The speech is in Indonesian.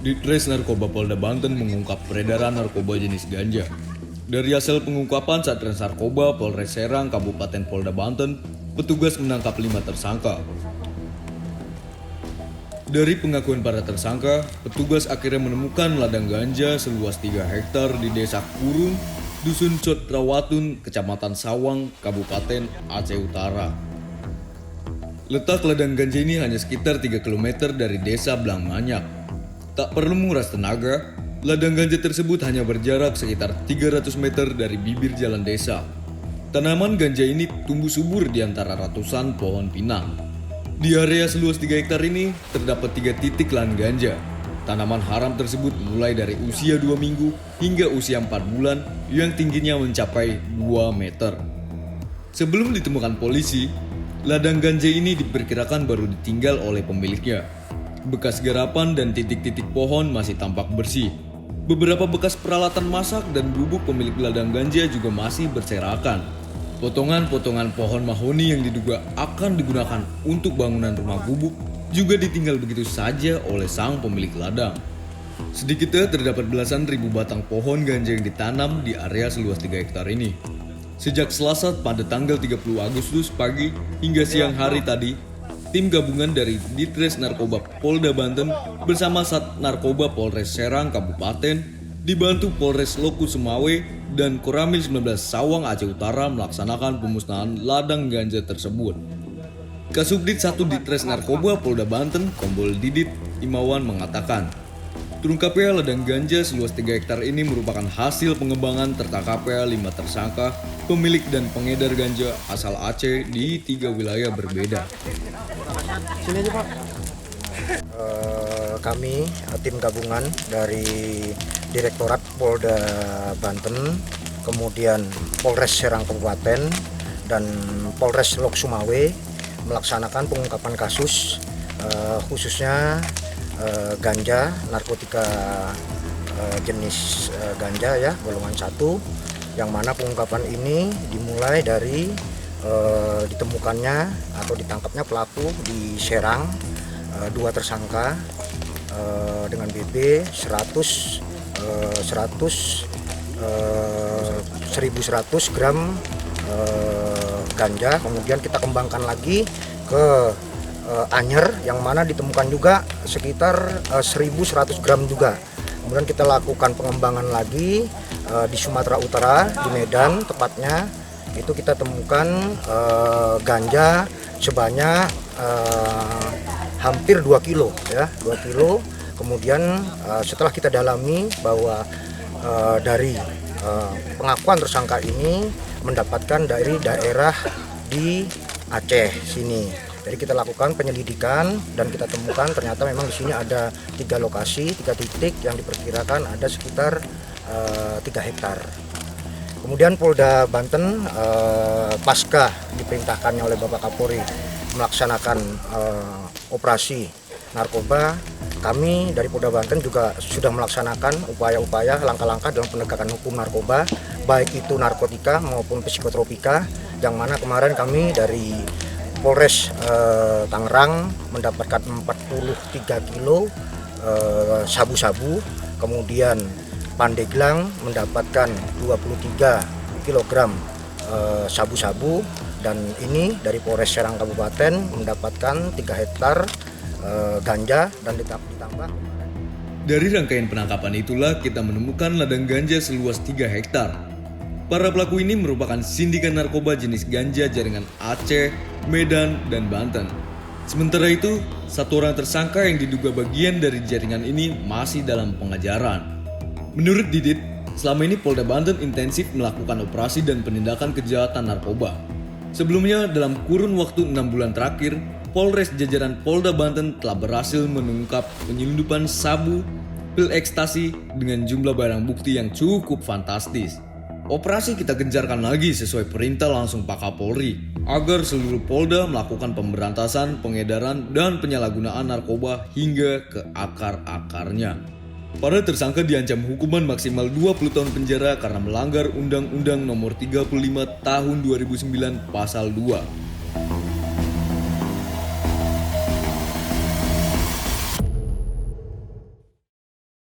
Ditres Narkoba Polda Banten mengungkap peredaran narkoba jenis ganja. Dari hasil pengungkapan Satres Narkoba Polres Serang Kabupaten Polda Banten, petugas menangkap 5 tersangka. Dari pengakuan para tersangka, petugas akhirnya menemukan ladang ganja seluas 3 hektar di Desa Kurung, Dusun Cotrawatun, Kecamatan Sawang, Kabupaten Aceh Utara. Letak ladang ganja ini hanya sekitar 3 km dari Desa Blangmanyak. Tak perlu menguras tenaga, ladang ganja tersebut hanya berjarak sekitar 300 meter dari bibir jalan desa. Tanaman ganja ini tumbuh subur di antara ratusan pohon pinang. Di area seluas 3 hektar ini terdapat 3 titik lahan ganja. Tanaman haram tersebut mulai dari usia 2 minggu hingga usia 4 bulan yang tingginya mencapai 2 meter. Sebelum ditemukan polisi, ladang ganja ini diperkirakan baru ditinggal oleh pemiliknya. Bekas garapan dan titik-titik pohon masih tampak bersih. Beberapa bekas peralatan masak dan bubuk pemilik ladang ganja juga masih berserakan. Potongan-potongan pohon mahoni yang diduga akan digunakan untuk bangunan rumah gubuk juga ditinggal begitu saja oleh sang pemilik ladang. Sedikitnya terdapat belasan ribu batang pohon ganja yang ditanam di area seluas 3 hektar ini. Sejak Selasa pada tanggal 30 Agustus pagi hingga siang hari tadi, tim gabungan dari Ditres Narkoba Polda Banten bersama Sat Narkoba Polres Serang Kabupaten dibantu Polres Loku Sumawe dan Koramil 19 Sawang Aceh Utara melaksanakan pemusnahan ladang ganja tersebut. Kasubdit 1 Ditres Narkoba Polda Banten Kompol Didit Imawan mengatakan, terungkapnya ladang ganja seluas 3 hektar ini merupakan hasil pengembangan tertangkapnya 5 tersangka pemilik dan pengedar ganja asal Aceh di 3 wilayah berbeda. Sini aja, Pak. Kami tim gabungan dari Direktorat Polda Banten, kemudian Polres Serang Kabupaten dan Polres Lok Sumawe melaksanakan pengungkapan kasus khususnya ganja, narkotika jenis ganja ya, golongan 1, yang mana pengungkapan ini dimulai dari ditemukannya atau ditangkapnya pelaku di Serang, 2 tersangka dengan BB 100 1100 gram ganja. Kemudian kita kembangkan lagi ke Anyer yang mana ditemukan juga sekitar 1100 gram juga. Kemudian kita lakukan pengembangan lagi di Sumatera Utara, di Medan tepatnya, itu kita temukan ganja sebanyak hampir 2 kilo ya, 2 kilo. Kemudian setelah kita dalami bahwa dari pengakuan tersangka ini mendapatkan dari daerah di Aceh sini. Jadi kita lakukan penyelidikan dan kita temukan ternyata memang di sini ada 3 lokasi, 3 titik yang diperkirakan ada sekitar 3 hektar. Kemudian Polda Banten pasca diperintahkannya oleh Bapak Kapolri melaksanakan operasi narkoba, kami dari Polda Banten juga sudah melaksanakan upaya-upaya langkah-langkah dalam penegakan hukum narkoba, baik itu narkotika maupun psikotropika, yang mana kemarin kami dari Polres Tangerang mendapatkan 43 kilo sabu-sabu, kemudian Pandeglang mendapatkan 23 kg sabu-sabu, dan ini dari Polres Serang Kabupaten mendapatkan 3 hektar ganja dan ditambah. Dari rangkaian penangkapan itulah kita menemukan ladang ganja seluas 3 hektar. Para pelaku ini merupakan sindikat narkoba jenis ganja jaringan Aceh, Medan, dan Banten. Sementara itu, 1 orang tersangka yang diduga bagian dari jaringan ini masih dalam pengejaran. Menurut Didit, selama ini Polda Banten intensif melakukan operasi dan penindakan kejahatan narkoba. Sebelumnya, dalam kurun waktu 6 bulan terakhir, Polres jajaran Polda Banten telah berhasil mengungkap penyelundupan sabu, pil ekstasi dengan jumlah barang bukti yang cukup fantastis. Operasi kita gencarkan lagi sesuai perintah langsung Pak Kapolri agar seluruh Polda melakukan pemberantasan, pengedaran, dan penyalahgunaan narkoba hingga ke akar-akarnya. Para tersangka diancam hukuman maksimal 20 tahun penjara karena melanggar Undang-Undang Nomor 35 Tahun 2009 Pasal 2